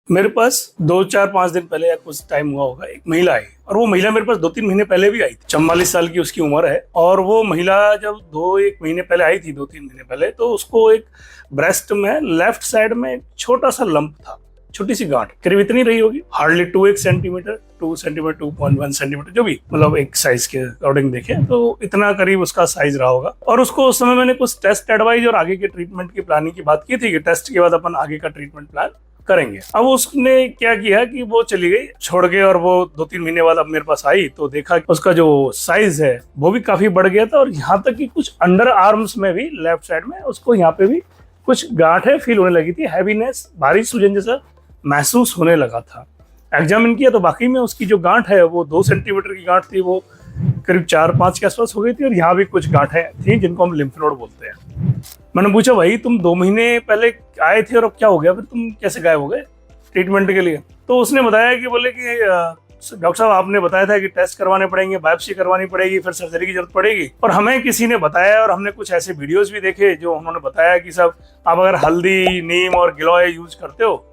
मेरे पास 2 4 5 दिन पहले या कुछ टाइम हुआ होगा, एक महिला आई और वो महिला मेरे पास 2 3 महीने पहले भी आई थी। 44 साल की उसकी उम्र है और वो महिला जब 2 1 महीने पहले आई थी, 2 3 महीने पहले, तो उसको एक ब्रेस्ट में लेफ्ट साइड में एक छोटा सा लंप था, छोटी सी गांठ, करीब इतनी रही होगी, हार्डली 2 1 सेंटीमीटर, 2 सेंटीमीटर, 2.1 सेंटीमीटर, जो भी मतलब एक साइज के अकॉर्डिंग देखे तो इतना करीब उसका साइज रहा होगा। और उसको उस समय मैंने कुछ टेस्ट एडवाइज और आगे के ट्रीटमेंट की प्लानिंग की बात की थी कि टेस्ट के बाद अपन आगे का ट्रीटमेंट प्लान करेंगे। अब उसने क्या किया कि वो चली गई छोड़ के, और वो 2 3 महीने बाद अब मेरे पास आई तो देखा कि उसका जो साइज है वो भी काफी बढ़ गया था, और यहाँ तक कि कुछ अंडर आर्म्स में भी, लेफ्ट साइड में उसको यहाँ पे भी कुछ गांठें फील होने लगी थी, हैवीनेस, भारी सूजन जैसा महसूस होने लगा था। एग्जामिन किया तो बाकी में उसकी जो गांठ है वो 2 सेंटीमीटर की गांठ थी, वो करीब 4 5 के आसपास हो गई थी, और यहाँ भी कुछ गांठें थी जिनको हम लिम्फ नोड बोलते हैं। मैंने पूछा, भाई तुम 2 महीने पहले आए थे और अब क्या हो गया, फिर तुम कैसे गायब हो गए ट्रीटमेंट के लिए? तो उसने बताया कि बोले कि डॉक्टर साहब आपने बताया था कि टेस्ट करवाने पड़ेंगे, बायोप्सी करवानी पड़ेगी, फिर सर्जरी की जरूरत पड़ेगी, और हमें किसी ने बताया और हमने कुछ ऐसे वीडियोस भी देखे जो उन्होंने बताया कि सब आप अगर हल्दी, नीम और गिलोय यूज करते हो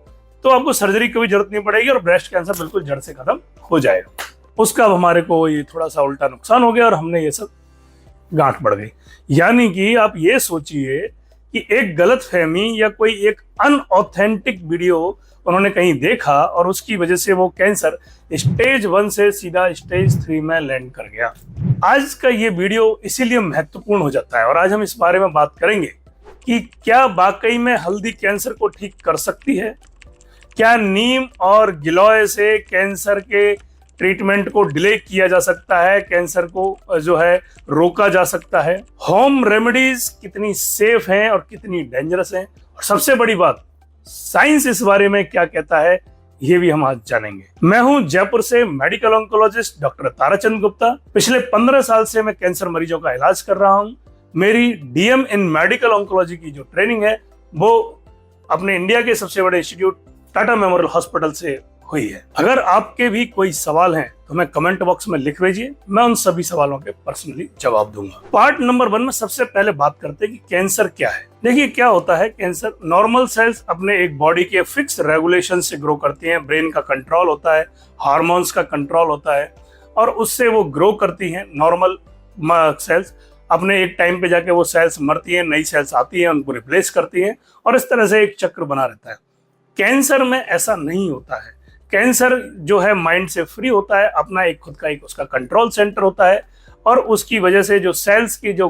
तो आपको सर्जरी की भी जरूरत नहीं पड़ेगी और ब्रेस्ट कैंसर बिल्कुल जड़ से खत्म हो जाएगा। उसका अब हमारे को ये थोड़ा सा उल्टा नुकसान हो गया और हमने ये सब गांठ बढ़ गई। यानी कि आप ये सोचिए कि एक गलत फहमी या कोई एक अनऑथेंटिक वीडियो उन्होंने कहीं देखा और उसकी वजह से वो कैंसर स्टेज 1 से सीधा स्टेज 3 में लैंड कर गया। आज का ये वीडियो इसीलिए महत्वपूर्ण हो जाता है और आज हम इस बारे में बात करेंगे कि क्या वाकई में हल्दी कैंसर को ठीक कर सकती है, क्या नीम और गिलोय से कैंसर के ट्रीटमेंट को डिले किया जा सकता है, कैंसर को जो है रोका जा सकता है, होम रेमेडीज कितनी सेफ हैं और कितनी डेंजरस हैं, और सबसे बड़ी बात, साइंस इस बारे में क्या कहता है, ये भी हम आज जानेंगे। मैं हूं जयपुर से medical oncologist doctor Tarachand Gupta. पिछले 15 साल से मैं कैंसर मरीजों का इलाज कर रहा हूं। मेरी डीएम इन मेडिकल ऑन्कोलॉजी की जो ट्रेनिंग है वो अपने इंडिया के सबसे बड़े इंस्टीट्यूट टाटा मेमोरियल हॉस्पिटल से हुई है। अगर आपके भी कोई सवाल हैं तो मैं कमेंट बॉक्स में लिख भेजिए, मैं उन सभी सवालों के पर्सनली जवाब दूंगा। पार्ट नंबर 1 में सबसे पहले बात करते हैं कि कैंसर क्या है। देखिए क्या होता है, कैंसर नॉर्मल सेल्स अपने एक बॉडी के फिक्स रेगुलेशन से ग्रो करती हैं, ब्रेन का कंट्रोल होता है, हार्मोन्स का कंट्रोल होता है, और उससे वो ग्रो करती हैं। नॉर्मल सेल्स अपने एक टाइम पे जाके वो सेल्स मरती हैं, नई सेल्स आती हैं, उनको रिप्लेस करती हैं, और इस तरह से एक चक्र बना रहता है। कैंसर में ऐसा नहीं होता है। कैंसर जो है माइंड से फ्री होता है, अपना एक खुद का एक उसका कंट्रोल सेंटर होता है, और उसकी वजह से जो सेल्स की जो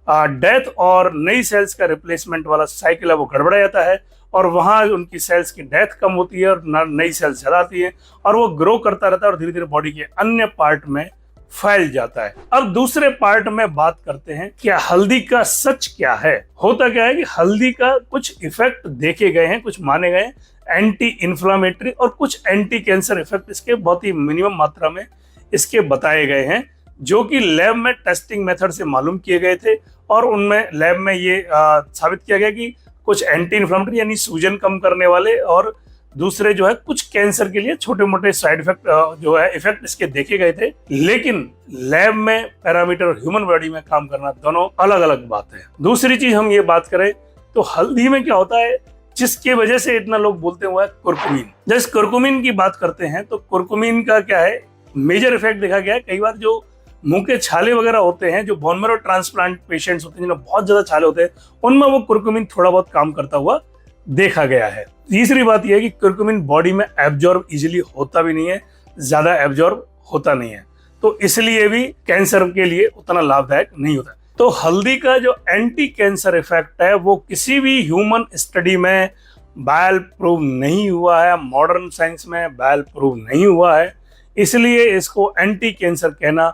डेथ और नई सेल्स का रिप्लेसमेंट वाला साइकिल है वो गड़बड़ा जाता है, और वहां उनकी सेल्स की डेथ कम होती है और नई सेल्स ज्यादा आती है, और वो ग्रो करता रहता है और धीरे धीरे बॉडी के अन्य पार्ट में फैल जाता है। अब दूसरे पार्ट में बात करते हैं क्या हल्दी का सच क्या है। होता क्या है कि हल्दी का कुछ इफेक्ट देखे गए हैं, कुछ माने गए एंटी इन्फ्लामेटरी, और कुछ एंटी कैंसर इफेक्ट इसके बहुत ही मिनिमम मात्रा में इसके बताए गए हैं, जो कि लैब में टेस्टिंग मेथड से मालूम किए गए थे, और उनमें लैब में ये साबित किया गया कि कुछ एंटी इन्फ्लामेटरी यानी सूजन कम करने वाले, और दूसरे जो है कुछ कैंसर के लिए छोटे मोटे साइड इफेक्ट जो है इफेक्ट इसके देखे गए थे। लेकिन लैब में पैरामीटर और ह्यूमन बॉडी में काम करना दोनों अलग अलग बात है। दूसरी चीज हम ये बात करें तो हल्दी में क्या होता है जिसकी वजह से इतना लोग बोलते हुए कुरकुमीन। जब इस कुरकुमीन की बात करते हैं तो कुरकुमीन का क्या है, मेजर इफेक्ट देखा गया है। कई बार जो मुंह के छाले वगैरह होते हैं, जो बोन मैरो ट्रांसप्लांट पेशेंट्स होते हैं जिन्हें बहुत ज्यादा छाले होते हैं, उनमें वो कुरकुमीन थोड़ा बहुत काम करता हुआ देखा गया है। तीसरी बात यह है कि कुरकुमीन बॉडी में एब्जॉर्ब इजीली होता भी नहीं है, ज्यादा एब्जॉर्ब होता नहीं है, तो इसलिए भी कैंसर के लिए उतना लाभदायक नहीं होता। तो हल्दी का जो एंटी कैंसर इफेक्ट है वो किसी भी ह्यूमन स्टडी में बैल प्रूव नहीं हुआ है, मॉडर्न साइंस में बैल प्रूव नहीं हुआ है, इसलिए इसको एंटी कैंसर कहना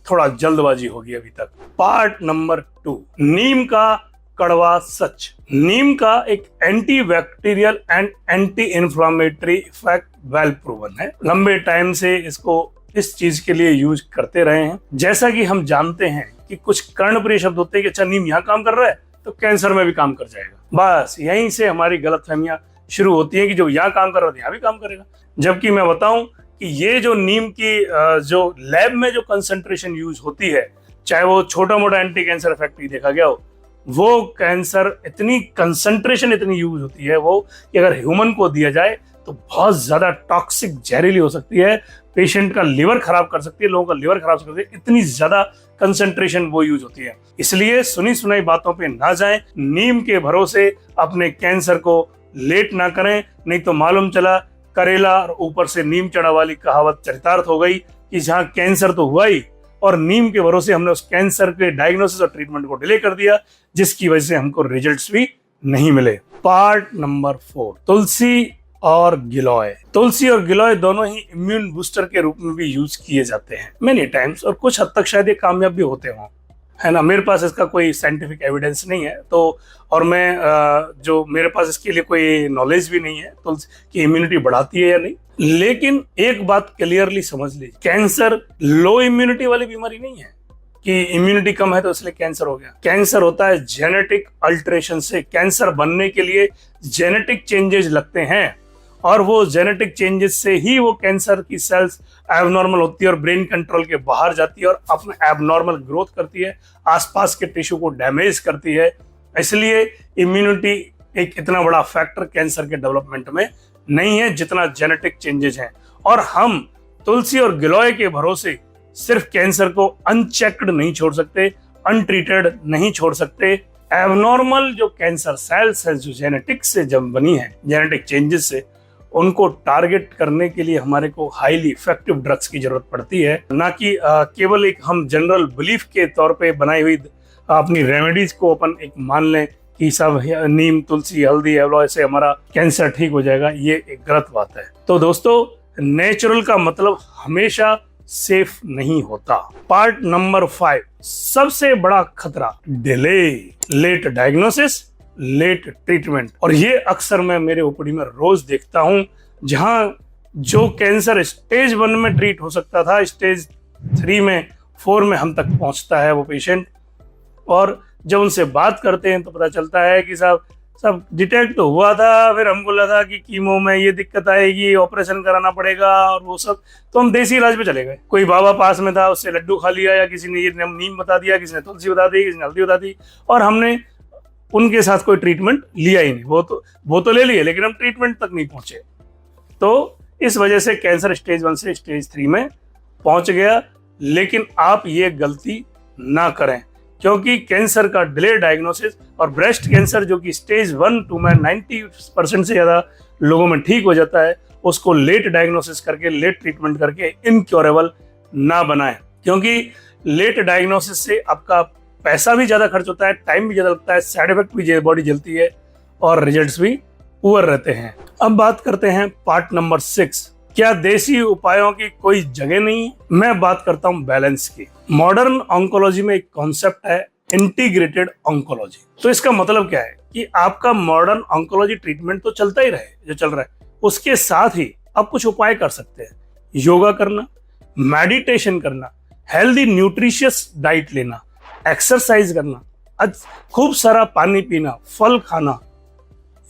थोड़ा जल्दबाजी होगी अभी तक। पार्ट नंबर 2, नीम का कड़वा सच। नीम का एक anti bacterial and anti inflammatory effect well proven है। लंबे टाइम से इसको इस चीज के लिए यूज करते रहे हैं। जैसा कि हम जानते हैं कि कुछ कर्णप्रिय शब्द होते हैं कि अच्छा नीम यहाँ काम कर रहा है तो कैंसर में भी काम कर जाएगा। बस यहीं से हमारी गलतफहमियां शुरू होती है कि जो यहाँ काम कर रहा है यहाँ भी काम करेगा। जबकि मैं बताऊं कि ये जो नीम की जो लैब में जो कंसंट्रेशन यूज होती है, चाहे वो छोटा मोटा एंटी कैंसर इफेक्ट ही देखा गया हो, वो कैंसर इतनी कंसंट्रेशन इतनी यूज होती है वो कि अगर ह्यूमन को दिया जाए तो बहुत ज्यादा टॉक्सिक जहरीली हो सकती है, पेशेंट का लिवर खराब कर सकती है, लोगों का लिवर खराब कर सकती है, इतनी ज्यादा कंसंट्रेशन वो यूज होती है। इसलिए सुनी सुनाई बातों पे ना जाएं, नीम के भरोसे अपने कैंसर को लेट ना करें, नहीं तो मालूम चला करेला और ऊपर से नीम चढ़ा वाली कहावत चरितार्थ हो गई कि जहां कैंसर तो हुआ ही और नीम के भरोसे हमने उस कैंसर के डायग्नोसिस और ट्रीटमेंट को डिले कर दिया, जिसकी वजह से हमको रिजल्ट्स भी नहीं मिले। पार्ट नंबर 4, तुलसी और गिलोय। तुलसी और गिलोय दोनों ही इम्यून बूस्टर के रूप में भी यूज किए जाते हैं मेनी टाइम्स, और कुछ हद तक शायद ये कामयाब भी होते हों, है ना। मेरे पास इसका कोई साइंटिफिक एविडेंस नहीं है, तो और मैं जो मेरे पास इसके लिए कोई नॉलेज भी नहीं है तुलसी की इम्यूनिटी बढ़ाती है या नहीं। लेकिन एक बात क्लियरली समझ लीजिए, कैंसर लो इम्यूनिटी वाली बीमारी नहीं है कि इम्यूनिटी कम है तो इसलिए कैंसर हो गया। कैंसर होता है जेनेटिक अल्टरेशन से। कैंसर बनने के लिए जेनेटिक चेंजेस लगते हैं और वो जेनेटिक चेंजेस से ही वो कैंसर की सेल्स एबनॉर्मल होती है और ब्रेन कंट्रोल के बाहर जाती है और अपना एबनॉर्मल ग्रोथ करती है, आसपास के टिश्यू को डैमेज करती है। इसलिए इम्यूनिटी एक इतना बड़ा फैक्टर कैंसर के डेवलपमेंट में नहीं है जितना जेनेटिक चेंजेस हैं। और हम तुलसी और गिलोय के भरोसे सिर्फ कैंसर को अनचेक्ड नहीं छोड़ सकते, अनट्रीटेड नहीं छोड़ सकते। एबनॉर्मल जो कैंसर सेल्स है जो जेनेटिक से जब बनी है, जेनेटिक चेंजेस से, उनको टारगेट करने के लिए हमारे को हाईली इफेक्टिव ड्रग्स की जरूरत पड़ती है, ना कि केवल एक हम जनरल बिलीफ के तौर पे बनाई हुई अपनी रेमेडीज को अपन एक मान लें कि सब नीम, तुलसी, हल्दी, एवलॉय से हमारा कैंसर ठीक हो जाएगा। ये एक गलत बात है। तो दोस्तों, नेचुरल का मतलब हमेशा सेफ नहीं होता। पार्ट नंबर 5, सबसे बड़ा खतरा delay, late diagnosis, late treatment. और ये अक्सर मैं मेरे ओपीडी में रोज देखता हूं, जहां जो कैंसर स्टेज 1 में ट्रीट हो सकता था, स्टेज 3 में, 4 में हम तक पहुंचता है वो पेशेंट। और जब उनसे बात करते हैं तो पता चलता है कि सब डिटेक्ट तो हुआ था, फिर हमको लगा कि कीमो में ये दिक्कत आएगी, ऑपरेशन कराना पड़ेगा और वो सब, तो हम देसी इलाज पे चले गए। कोई बाबा पास में था, उससे लड्डू खा लिया, या किसी ने ये नीम बता दिया, किसी ने तुलसी बता दी, किसी ने हल्दी बता दी, और हमने उनके साथ कोई ट्रीटमेंट लिया ही नहीं। वो तो ले लिए, लेकिन हम ट्रीटमेंट तक नहीं पहुंचे। तो इस वजह से कैंसर स्टेज 1 से स्टेज 3 में पहुंच गया। लेकिन आप ये गलती ना करें, क्योंकि कैंसर का डिले डायग्नोसिस और ब्रेस्ट कैंसर जो कि स्टेज 1-2 में 90% से ज्यादा लोगों में ठीक हो जाता है, उसको लेट डायग्नोसिस करके, लेट ट्रीटमेंट करके इनक्योरेबल ना बनाएं। क्योंकि लेट डायग्नोसिस से आपका पैसा भी ज्यादा खर्च होता है, टाइम भी ज्यादा लगता है, साइड इफेक्ट भी बॉडी जलती है और रिजल्ट्स भी पुअर रहते हैं। अब बात करते हैं पार्ट नंबर 6, क्या देसी उपायों की कोई जगह नहीं? मैं बात करता हूं बैलेंस की। मॉडर्न ऑन्कोलॉजी में एक कॉन्सेप्ट है इंटीग्रेटेड ऑन्कोलॉजी। तो इसका मतलब क्या है कि आपका मॉडर्न ऑन्कोलॉजी ट्रीटमेंट तो चलता ही रहे जो चल रहा है, उसके साथ ही आप कुछ उपाय कर सकते हैं। योगा करना, मेडिटेशन करना, हेल्दी न्यूट्रिशियस डाइट लेना, एक्सरसाइज करना, खूब सारा पानी पीना, फल खाना,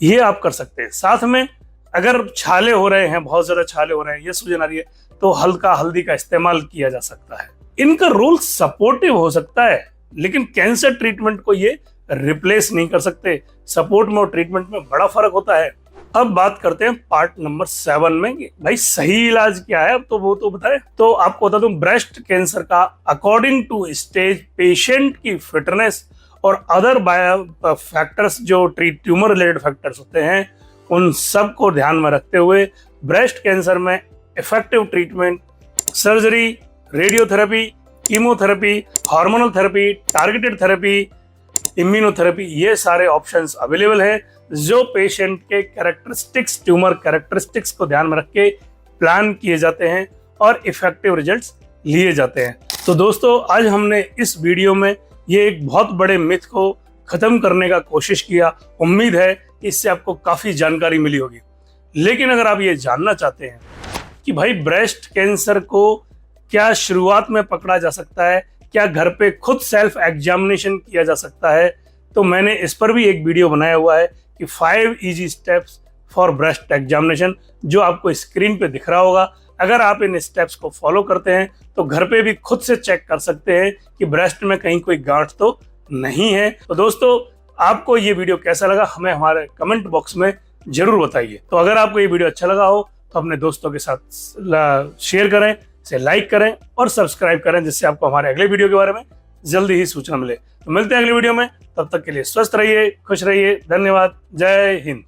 ये आप कर सकते हैं। साथ में अगर छाले हो रहे हैं, बहुत ज्यादा छाले हो रहे हैं, ये सूजन आ रही है, तो हल्का हल्दी का इस्तेमाल किया जा सकता है। इनका रोल सपोर्टिव हो सकता है, लेकिन कैंसर ट्रीटमेंट को ये रिप्लेस नहीं कर सकते। सपोर्ट में और ट्रीटमेंट में बड़ा फर्क होता है। अब बात करते हैं पार्ट नंबर 7 में कि भाई सही इलाज क्या है, अब तो वो तो बताए। तो आपको बता दूं, ब्रेस्ट कैंसर का अकॉर्डिंग टू स्टेज, पेशेंट की फिटनेस और अदर बायो फैक्टर्स जो ट्यूमर रिलेटेड फैक्टर्स होते हैं, उन सब को ध्यान में रखते हुए ब्रेस्ट कैंसर में effective treatment, surgery, radiotherapy, chemotherapy, hormonal therapy, targeted therapy, immunotherapy, ये सारे ऑप्शंस अवेलेबल हैं जो पेशेंट के कैरेक्टरिस्टिक्स, ट्यूमर कैरेक्टरिस्टिक्स को ध्यान में रख के प्लान किए जाते हैं और इफेक्टिव रिजल्ट्स लिए जाते हैं। तो दोस्तों, आज हमने इस वीडियो में ये एक बहुत बड़े मिथ को खत्म करने का कोशिश किया। उम्मीद है कि इससे आपको काफी जानकारी मिली होगी। लेकिन अगर आप ये जानना चाहते हैं कि भाई ब्रेस्ट कैंसर को क्या शुरुआत में पकड़ा जा सकता है, क्या घर पे खुद सेल्फ एग्जामिनेशन किया जा सकता है, तो मैंने इस पर भी एक वीडियो बनाया हुआ है कि 5 easy steps for breast examination, जो आपको स्क्रीन पे दिख रहा होगा। अगर आप इन स्टेप्स को फॉलो करते हैं तो घर पे भी खुद से चेक कर सकते हैं कि ब्रेस्ट में कहीं कोई गांठ तो नहीं है। तो दोस्तों, आपको ये वीडियो कैसा लगा हमें हमारे कमेंट बॉक्स में जरूर बताइए। तो अगर आपको ये वीडियो अच्छा लगा हो तो अपने दोस्तों के साथ शेयर करें, इसे लाइक करें और सब्सक्राइब करें, जिससे आपको हमारे अगले वीडियो के बारे में जल्दी ही सूचना मिले। तो मिलते हैं अगले वीडियो में, तब तक के लिए स्वस्थ रहिए, खुश रहिए, धन्यवाद, जय हिंद।